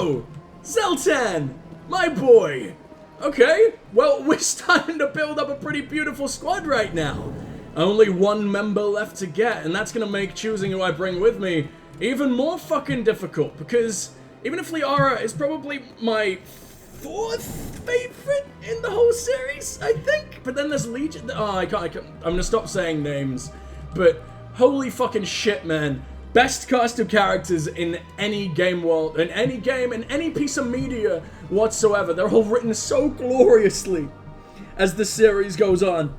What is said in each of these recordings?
So, Zeltan, my boy. Okay, well, we're starting to build up a pretty beautiful squad right now. Only one member left to get, and that's gonna make choosing who I bring with me even more fucking difficult, because even if Liara is probably my 4th favorite in the whole series, I think, but then there's Legion. Oh, I can't, I'm gonna stop saying names, but holy fucking shit, man. Best cast of characters in any game world, in any game, in any piece of media whatsoever. They're all written so gloriously as the series goes on.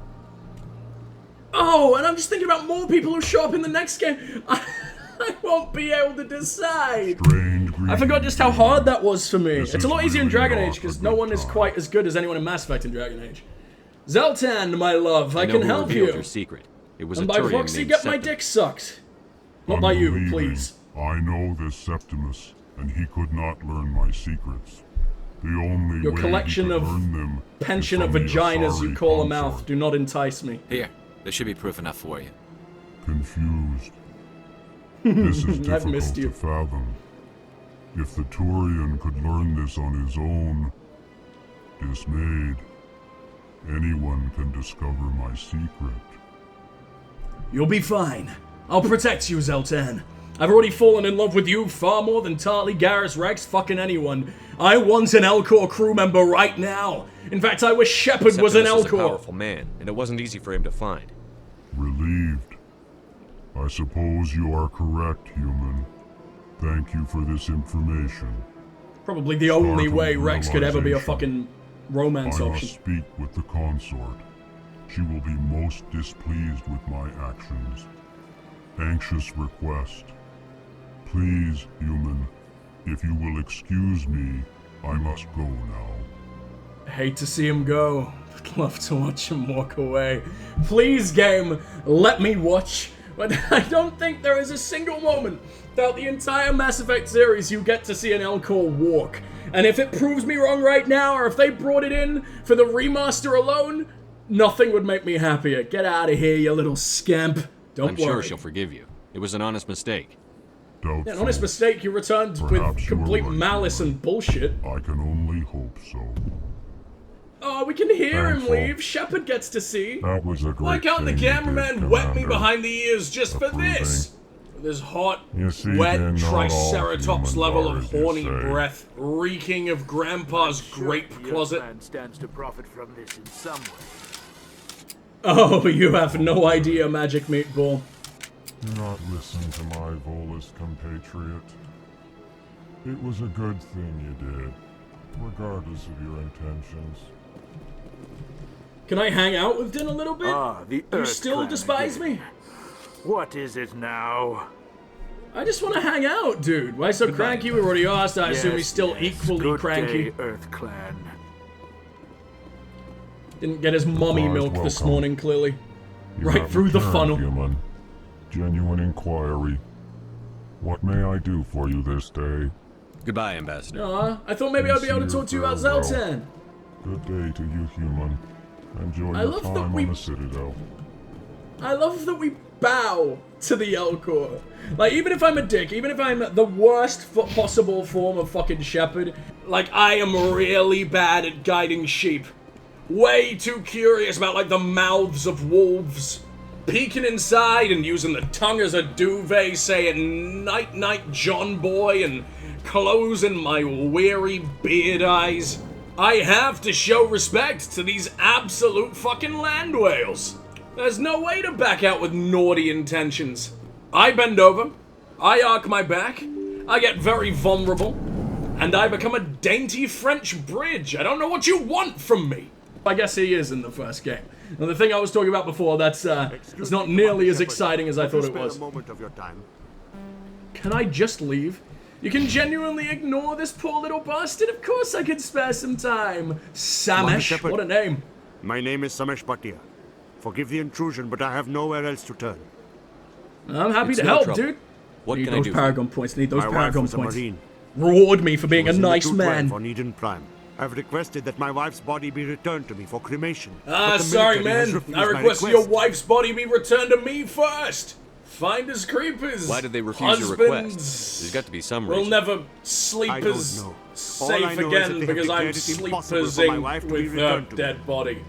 Oh, and I'm just thinking about more people who show up in the next game. I won't be able to decide. I forgot just how hard that was for me. It's a lot easier in Dragon Age because no one is quite as good as anyone in Mass Effect in Dragon Age. Zeltan, my love, I can help you. Your secret. It was and a by Turian proxy, named get my Septimus. dick sucked. Not by you, please. I know this Septimus, and he could not learn my secrets. The only Your way collection he could of learn them pension is of from the vaginas you Asari call a consort. mouth do not entice me. Here, there should be proof enough for you. Confused. This is I've missed difficult you. to fathom. If the Turian could learn this on his own, dismayed, anyone can discover my secret. You'll be fine. I'll protect you, Zeltan. I've already fallen in love with you far more than Tarly, Garrus, Rex, fucking anyone. I want an Elcor crew member right now. In fact, I wish Shepard was an Septimus is a Elcor. powerful man, and it wasn't easy for him to find. Relieved. I suppose you are correct, human. Thank you for this information. Probably the only Startled way Rex could ever be a realization. fucking romance I option. must speak with the consort. She will be most displeased with my actions. Anxious request. Please, human, if you will excuse me, I must go now. Hate to see him go. I'd love to watch him walk away. Please, game, let me watch. But I don't think there is a single moment throughout the entire Mass Effect series you get to see an Elcor walk. And if it proves me wrong right now, or if they brought it in for the remaster alone, nothing would make me happier. Get out of here, you little scamp. Don't I'm worry. sure she'll forgive you. It was an honest mistake. Doubtful. Yeah, an honest mistake you returned Perhaps with you are complete right, malice Lord. and bullshit. I can only hope so. Oh, we can hear him Thankful. leave. Shepard gets to see. That was a great Why can't the thing you did, cameraman wet me Commander. behind the ears just for this? This hot, You see, wet then not all Triceratops humans level are of as you horny say. breath, reeking of Grandpa's grape closet. Your plan stands to profit from this in some way. Oh, you have no idea, Magic Meatball. Do not listen to my Volus compatriot. It was a good thing you did, regardless of your intentions. Can I hang out with Din a little bit? The You Earth still Clan despise again. me? What is it now? I just want to hang out, dude. Why so cranky? We already asked. I assume he's still equally Good cranky. Day, Earth Clan. Didn't get his mommy Surprise milk this welcome. morning, clearly. You Right have through the returned, funnel. Human. Genuine inquiry. What may I do for you this day? Goodbye, Ambassador. Aw, I thought maybe I'd be able to talk to you about Farewell. Zeltan. Good day to you, human. Enjoy I your love that time we- on the Citadel. I love that we bow to the Elcor. Like, even if I'm a dick, even if I'm the worst possible form of fucking shepherd, like, I am really bad at guiding sheep. Way too curious about, like, the mouths of wolves. Peeking inside and using the tongue as a duvet, saying, "Night, night, John boy," and closing my weary beard eyes. I have to show respect to these absolute fucking land whales. There's no way to back out with naughty intentions. I bend over, I arc my back, I get very vulnerable, and I become a dainty French bridge. I don't know what you want from me. I guess he is in the first game. And the thing I was talking about before, that's it's not nearly as exciting as I thought it was. A moment of your time. Can I just leave? You can genuinely ignore this poor little bastard? Of course I can spare some time. Samesh, Shepard. what a name. My name is Samesh Bhatia. Forgive the intrusion, but I have nowhere else to turn. I'm happy It's to no help, trouble. dude. What Need can I those do? Paragon points, need those My wife Paragon was a points. Marine. Reward me for being a Was in the nice 212 man. on Eden Prime. I've requested that my wife's body be returned to me for cremation. Ah, but the sorry, military has man. refused I my request your request. wife's body be returned to me first. Finders creepers. Why did they refuse your request? There's got to be some reason. We'll never sleep I don't as know. All safe I know is that again they have because I'm declared it impossible for my sleeping wife to be with her returned to me. dead body.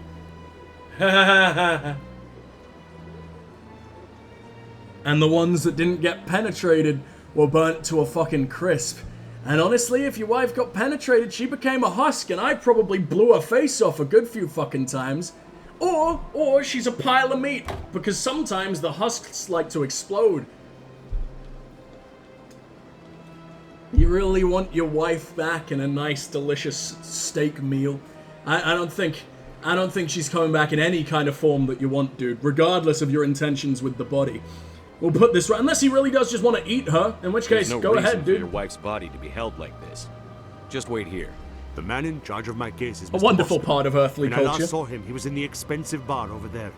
And the ones that didn't get penetrated were burnt to a fucking crisp. And honestly, if your wife got penetrated, she became a husk, and I probably blew her face off a good few fucking times. Or she's a pile of meat, because sometimes the husks like to explode. You really want your wife back in a nice, delicious steak meal? I don't think she's coming back in any kind of form that you want, dude, regardless of your intentions with the body. We'll put this right, unless he really does just want to eat her, in which case, There's no go reason ahead, for dude. your wife's body to be held like this. Just wait here. The man in charge of my case is A Mr. wonderful Boston. part of earthly When I culture. last saw him, he was in the expensive bar over there.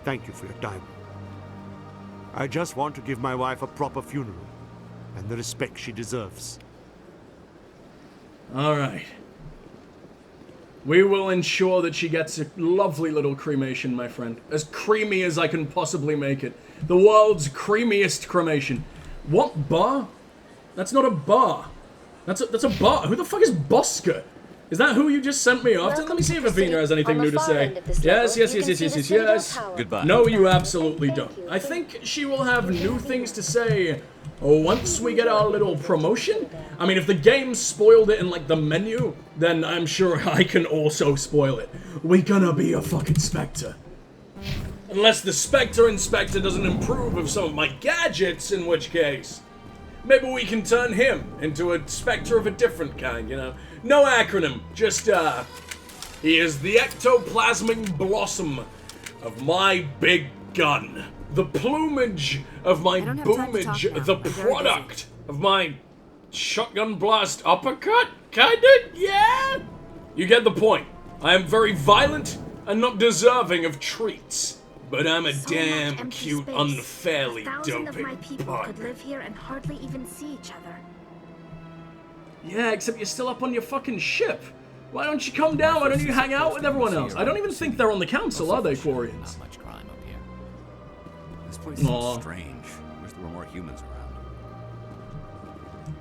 Thank you for your time. I just want to give my wife a proper funeral, and the respect she deserves. Alright. We will ensure that she gets a lovely little cremation, my friend. As creamy as I can possibly make it. The world's creamiest cremation. What bar? That's not a bar. That's a bar. Who the fuck is Bosca? Is that who you just sent me off to? Let me see if Avina has anything new to say. Yes. Goodbye. No, you absolutely don't. I think she will have new things to say once we get our little promotion. I mean, if the game spoiled it in, like, the menu, then I'm sure I can also spoil it. We're gonna be a fucking Spectre. Unless the Spectre Inspector doesn't improve of some of my gadgets, in which case, maybe we can turn him into a Spectre of a different kind, you know? No acronym, just, he is the ectoplasmic blossom of my big gun. The plumage of my don't have time to boomage, talk now. the I'm very product of my shotgun blast uppercut? Kinda? Yeah? You get the point. I am very violent and not deserving of treats. But I'm a So damn much empty cute, space. unfairly 1,000 of my doping people partner. could live here and hardly even see each other. Yeah, except you're still up on your fucking ship. Why don't you come down? Why don't you hang out with everyone else? I don't even think they're on the council, are they, Quarians? Not much crime up here. This place Aw. seems strange. Wish there were more humans around.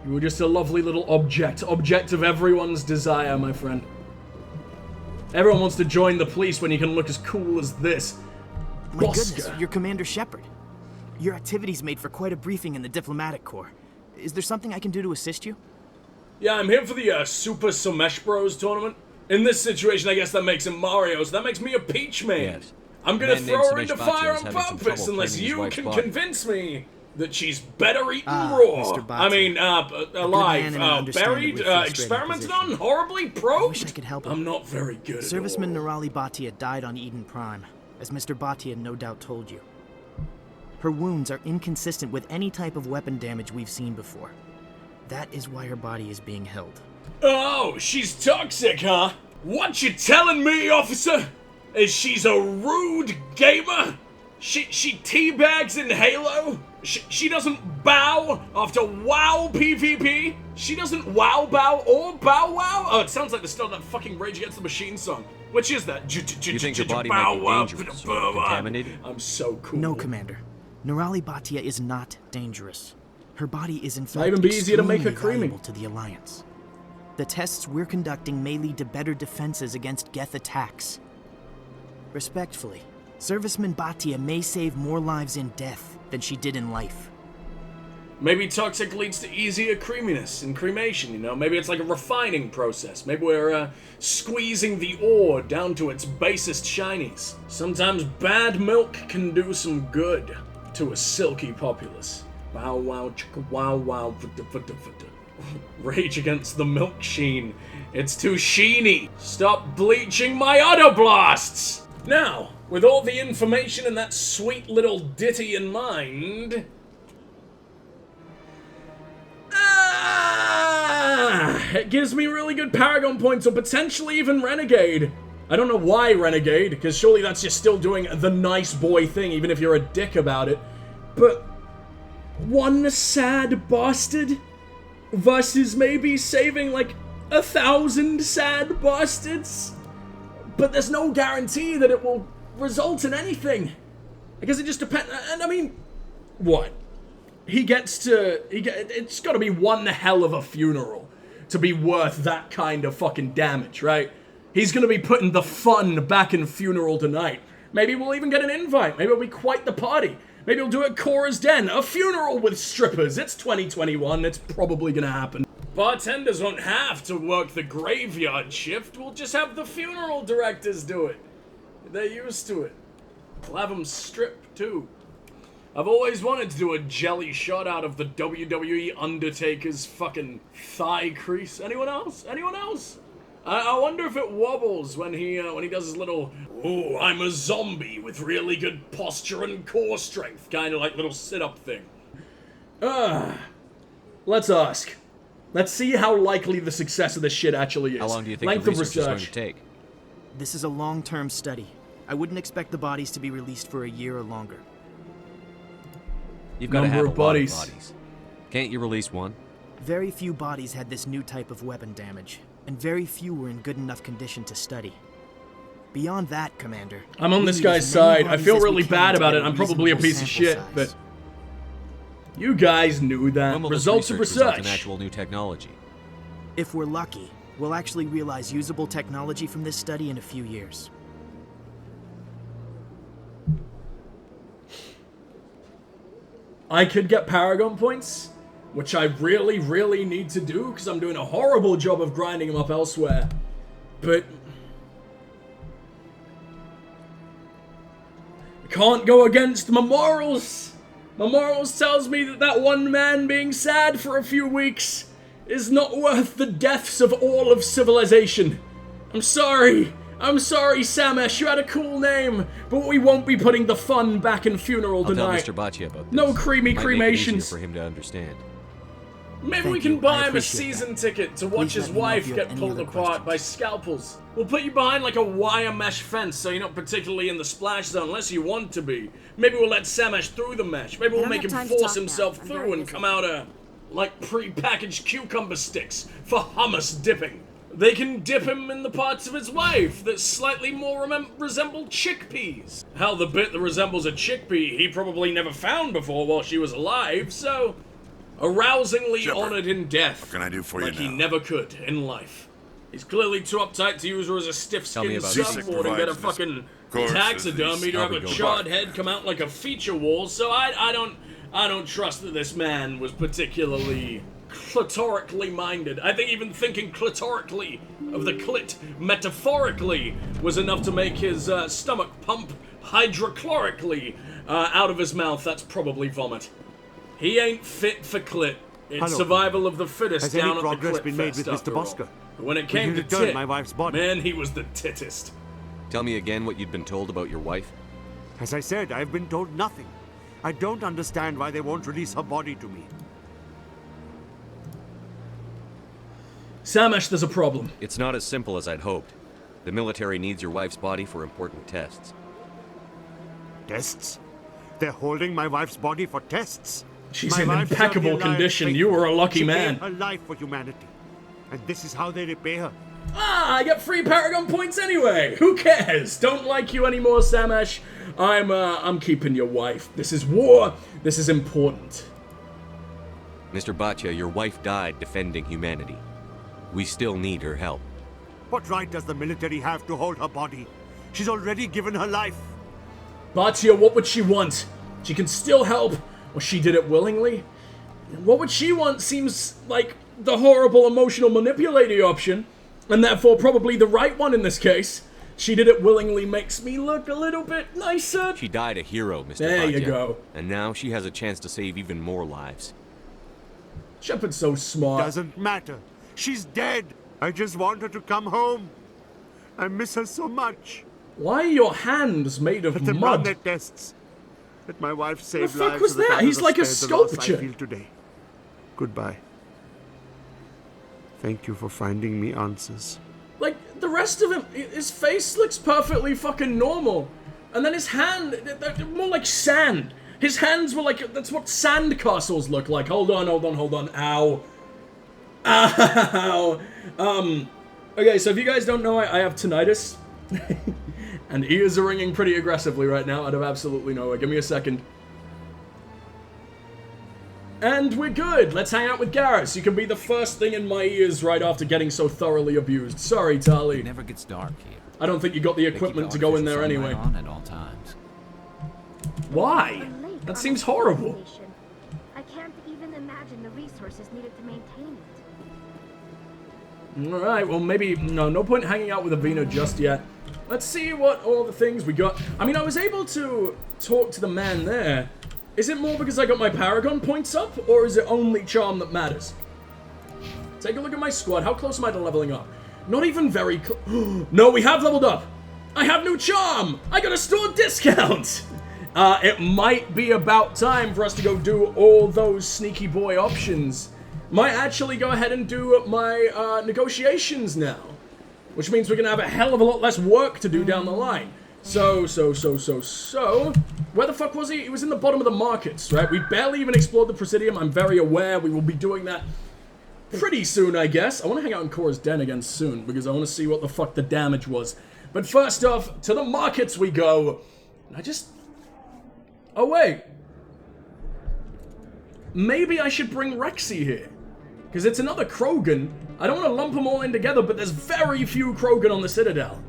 You were just a lovely little object of everyone's desire, my friend. Everyone wants to join the police when you can look as cool as this. My Bosca. goodness, you're Commander Shepard. Your activities made for quite a briefing in the diplomatic corps. Is there something I can do to assist you? Yeah, I'm here for the Super Smash Bros tournament. In this situation, I guess that makes him Mario, so that makes me a Peach Man. Yes. I'm gonna Man named throw her into Smash fire Bhatia on is having some purpose trouble unless claiming his you wife's can body. convince me that she's better eaten Ah, raw. Mr. Bhatia. I mean, alive, man and an buried, understandably frustrating experimented position. on, horribly probed. wish I could help him. I'm not very good at Serviceman all. Nirali Bhatia died on Eden Prime, as Mr. Bhatia no doubt told you. Her wounds are inconsistent with any type of weapon damage we've seen before. That is why her body is being held. Oh, she's toxic, huh? What you telling me, officer? Is she's a rude gamer? She teabags in Halo? She doesn't bow after WoW PvP? She doesn't wow bow or bow wow? Oh, it sounds like the start of that fucking Rage Against the Machine song. Which is that? You think your body might be dangerous or contaminated? I'm so cool. No, Commander. Nirali Bhatia is not dangerous. Her body is in fact Might even be easier to make her extremely creamy. valuable to the Alliance. The tests we're conducting may lead to better defenses against Geth attacks. Respectfully, Serviceman Bhatia may save more lives in death than she did in life. Maybe toxic leads to easier creaminess in cremation, you know? Maybe it's like a refining process. Maybe we're squeezing the ore down to its basest shinies. Sometimes bad milk can do some good to a silky populace. Bow wow chicka wow wow vada vada vada. Rage Against the Milk Sheen. It's too sheeny. Stop bleaching my autoblasts! Now, with all the information and that sweet little ditty in mind... it gives me really good Paragon points, or potentially even Renegade. I don't know why Renegade, because surely that's just still doing the nice boy thing, even if you're a dick about it. But one sad bastard versus maybe saving like 1,000 sad bastards. But there's no guarantee that it will result in anything. I guess it just depends. And I mean, what? It's gotta be one hell of a funeral to be worth that kind of fucking damage, right? He's gonna be putting the fun back in Funeral tonight. Maybe we'll even get an invite. Maybe it'll be quite the party. Maybe we'll do it at Cora's Den. A funeral with strippers. It's 2021. It's probably gonna happen. Bartenders won't have to work the graveyard shift. We'll just have the funeral directors do it. They're used to it. We'll have them strip, too. I've always wanted to do a jelly shot out of the WWE Undertaker's fucking thigh crease. Anyone else? Anyone else? I wonder if it wobbles when he does his little, "Ooh, I'm a zombie with really good posture and core strength," kind of like little sit-up thing. Let's ask. Let's see how likely the success of this shit actually is. How long do you think Length the of research is going research. to take? This is a long-term study. I wouldn't expect the bodies to be released for a year or longer. You've got to Number have a of lot of bodies. bodies. Can't you release one? Very few bodies had this new type of weapon damage, and very few were in good enough condition to study. Beyond that, Commander, I'm on we this need guy's as many side. I bodies feel as we really can bad to about get it. I'm probably a reasonable piece of sample shit, size. but you guys knew that. When will Results this of research result in research. actual new technology? If we're lucky, we'll actually realize usable technology from this study in a few years. I could get Paragon points, which I really, really need to do because I'm doing a horrible job of grinding them up elsewhere. But I can't go against my morals. My morals tells me that one man being sad for a few weeks is not worth the deaths of all of civilization. I'm sorry. I'm sorry, Samesh, you had a cool name, but we won't be putting the fun back in Funeral I'll tonight. tell Mr. Baccia about this. No creamy Might make it easier cremations. for him to understand. Maybe we Thank can you. I buy him a appreciate season that. ticket to watch Please his let me know if wife you get have any pulled other apart by questions. scalpels. We'll put you behind like a wire mesh fence so you're not particularly in the splash zone unless you want to be. Maybe we'll let Samesh through the mesh. Maybe we'll don't make have him time to force talk now. himself I'm through very and busy. come out like pre-packaged cucumber sticks for hummus dipping. They can dip him in the parts of his wife that slightly more resemble chickpeas. Hell, the bit that resembles a chickpea he probably never found before while she was alive, so arousingly Shepard, honored in death. what can I do for you like he now? never could in life. He's clearly too uptight to use her as a Tell me stiff-skinned about surfboard and get a provides fucking course, taxidermy to I'll have be a going charred back. head come out like a feature wall, so I don't trust that this man was particularly clitorically minded. I think even thinking clitorically of the clit metaphorically was enough to make his stomach pump hydrochlorically out of his mouth. That's probably vomit. He ain't fit for clit. It's Hello. survival of the fittest Has down any at progress the clit been made fest with Mr. after all. Bosker? But when it Will came he to return tit, my wife's body? man, he was the tittest. Tell me again what you'd been told about your wife. As I said, I've been told nothing. I don't understand why they won't release her body to me. Samesh, there's a problem. It's not as simple as I'd hoped. The military needs your wife's body for important tests. Tests? They're holding my wife's body for tests. She's My in wife deserved impeccable the alliance condition. faith. You were a lucky She man. gave her life for humanity. And this is how they repay her. Ah, I get free Paragon points anyway. Who cares? Don't like you anymore, Samesh. I'm keeping your wife. This is war. This is important. Mr. Baccia, your wife died defending humanity. We still need her help. What right does the military have to hold her body? She's already given her life. Batia, what would she want? She can still help, or she did it willingly. What would she want seems like the horrible emotional manipulator option, and therefore probably the right one in this case. She did it willingly makes me look a little bit nicer. She died a hero, Mr. There you Baccia, go. And now she has a chance to save even more lives. Shepard's so smart. Doesn't matter. She's dead. I just want her to come home. I miss her so much. Why are your hands made of Let them run mud? their tests. Let my wife save The fuck lives was so that that? others He's are like a spared the loss I sculpture. feel today. Goodbye. Thank you for finding me answers. Like, the rest of him, his face looks perfectly fucking normal. And then his hand, they're more like sand. His hands were like, that's what sand castles look like. Hold on. Ow. Ow. Okay, so if you guys don't know, I have tinnitus. And ears are ringing pretty aggressively right now out of absolutely nowhere. Give me a second. And we're good. Let's hang out with Garrus. You can be the first thing in my ears right after getting so thoroughly abused. Sorry, Tali. It never gets dark here. I don't think you got the equipment to go in there anyway. On at all times. Why? That seems horrible. I can't even imagine the resources needed to maintain it. Alright, well maybe, no point hanging out with Avina just yet. Let's see what all the things we got. I mean, I was able to talk to the man there. Is it more because I got my Paragon points up, or is it only charm that matters? Take a look at my squad. How close am I to leveling up? Not even very close. No, we have leveled up. I have new charm. I got a store discount. It might be about time for us to go do all those sneaky boy options. Might actually go ahead and do my negotiations now. Which means we're gonna have a hell of a lot less work to do down the line. So, where the fuck was he? He was in the bottom of the markets, right? We barely even explored the Presidium. I'm very aware we will be doing that pretty soon, I guess. I want to hang out in Korra's den again soon, because I want to see what the fuck the damage was. But first off, to the markets we go. Oh, wait. Maybe I should bring Rexy here. Because it's another Krogan. I don't want to lump them all in together, but there's very few Krogan on the Citadel.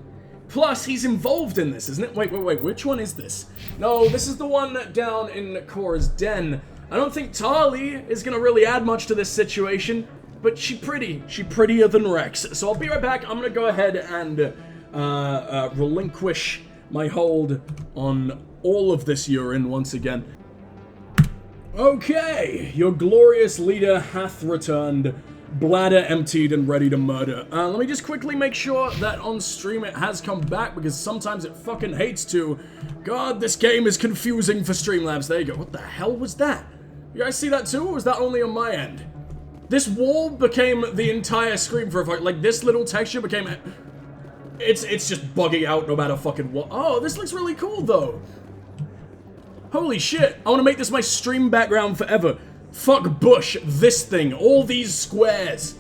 Plus, he's involved in this, isn't it? Wait, which one is this? No, this is the one down in Korra's den. I don't think Tali is going to really add much to this situation, but she's pretty. She's prettier than Rex. So I'll be right back. I'm going to go ahead and relinquish my hold on all of this urine once again. Okay, your glorious leader hath returned. Bladder emptied and ready to murder. Let me just quickly make sure that on stream it has come back, because sometimes it fucking hates to. God, this game is confusing for Streamlabs. There you go. What the hell was that? You guys see that too, or was that only on my end? This wall became the entire screen for a fuck. Like, this little texture became... It's just bugging out no matter fucking what. Oh, this looks really cool, though. Holy shit. I want to make this my stream background forever. Fuck Bush, this thing, all these squares.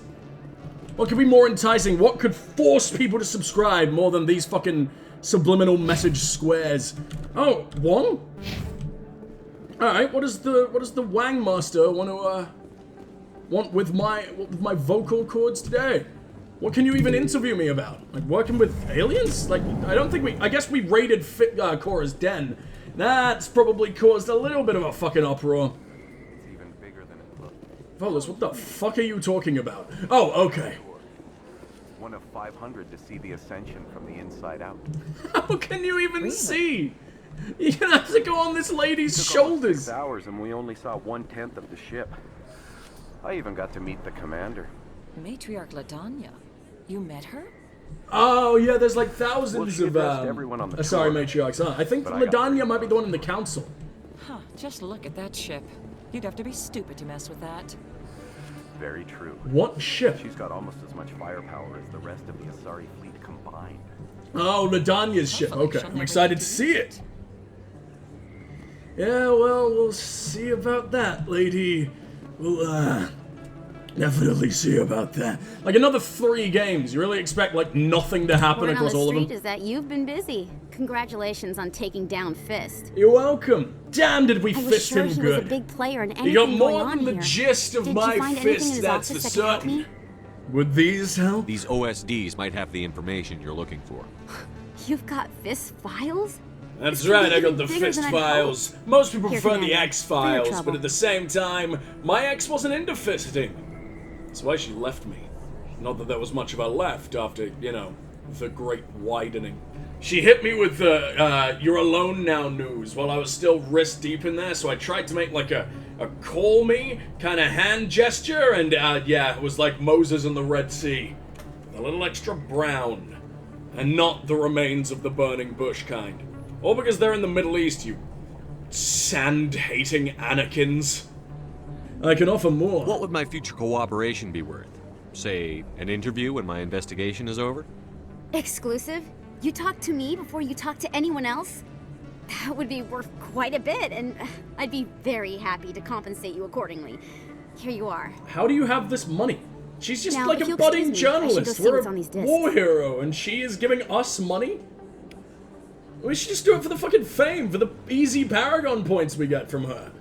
What could be more enticing? What could force people to subscribe more than these fucking subliminal message squares? Oh, Wong? Alright, what does the Wang Master want with my vocal cords today? What can you even interview me about? Like, working with aliens? Like, I guess we raided Korra's den. That's probably caused a little bit of a fucking uproar. Volas, what the fuck are you talking about? Oh, okay. One of 500 to see the ascension from the inside out. How can you even see? You're gonna have to go on this lady's shoulders. 6 hours and we only saw 1/10 of the ship. I even got to meet the commander. Matriarch Ladanya. You met her? Oh, yeah, there's like thousands of, everyone on the sorry, tour, matriarchs. I think Ladanya might be the one in the council. Huh, just look at that ship. You'd have to be stupid to mess with that. Very true. What ship? She's got almost as much firepower as the rest of the Asari fleet combined. Oh, Ladanya's ship. Okay, I'm excited to see it. Yeah, well, we'll see about that, lady. We'll, definitely see about that. Like, another 3 games. You really expect, like, nothing to happen across all of them? Is that you've been busy. Congratulations on taking down Fist. You're welcome. Damn, did we fist him good. He was a big player in anything he got more going on than the here. gist of Did my you find anything in fist, his that's for office that could help certain. me? Would these help? These OSDs might have the information you're looking for. You've got Fist files? That's This right, could be I got even the bigger Fist than I'd files. hoped. Most people Here, prefer the Commander. X For your files, but trouble. at the same time, my ex wasn't into fisting. That's why she left me. Not that there was much of her left after, you know, the great widening. She hit me with the, you're alone now news while I was still wrist deep in there, so I tried to make like a call me kind of hand gesture, and yeah, it was like Moses in the Red Sea. A little extra brown. And not the remains of the burning bush kind. All because they're in the Middle East, you sand-hating Anakins. I can offer more. What would my future cooperation be worth? Say, an interview when my investigation is over? Exclusive? You talk to me before you talk to anyone else? That would be worth quite a bit, and I'd be very happy to compensate you accordingly. Here you are. How do you have this money? She's just Now, like if a you'll budding excuse me, I should go journalist. see We're what's a on these discs. war hero, and she is giving us money? We should just do it for the fucking fame, for the easy Paragon points we get from her.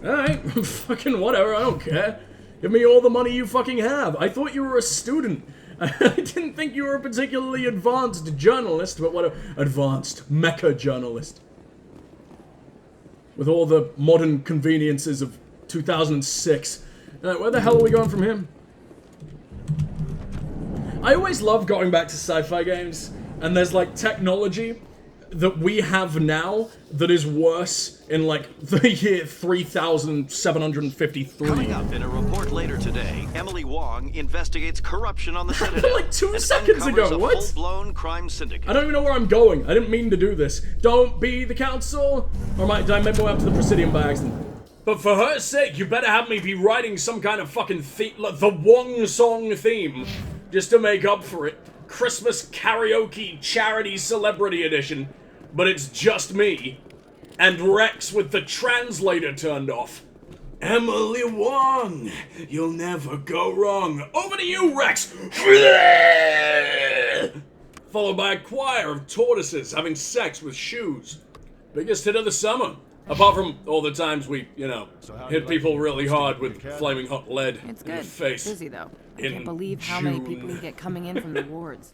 Alright, fucking whatever, I don't care. Give me all the money you fucking have. I thought you were a student. I didn't think you were a particularly advanced journalist, but what a advanced mecha journalist. With all the modern conveniences of 2006. Where the hell are we going from here? I always love going back to sci-fi games, and there's like technology that we have now that is worse in like the year 3753. Coming up in a report later today, Emily Wong investigates corruption on the Citadel. Like 2 seconds ago, what? Full-blown crime syndicate. I don't even know where I'm going. I didn't mean to do this. Don't be the council, or did I make my way up to the Presidium by accident? But for her sake, you better have me be writing some kind of fucking theme, like the Wong song theme, just to make up for it. Christmas karaoke charity celebrity edition, but it's just me and Rex with the translator turned off. Emily Wong, you'll never go wrong. Over to you, Rex. Followed by a choir of tortoises having sex with shoes. Biggest hit of the summer. Apart from all the times we, you know, hit people really hard with flaming hot lead It's in the good. face. Busy though. I can't believe how many people you get coming in from the wards.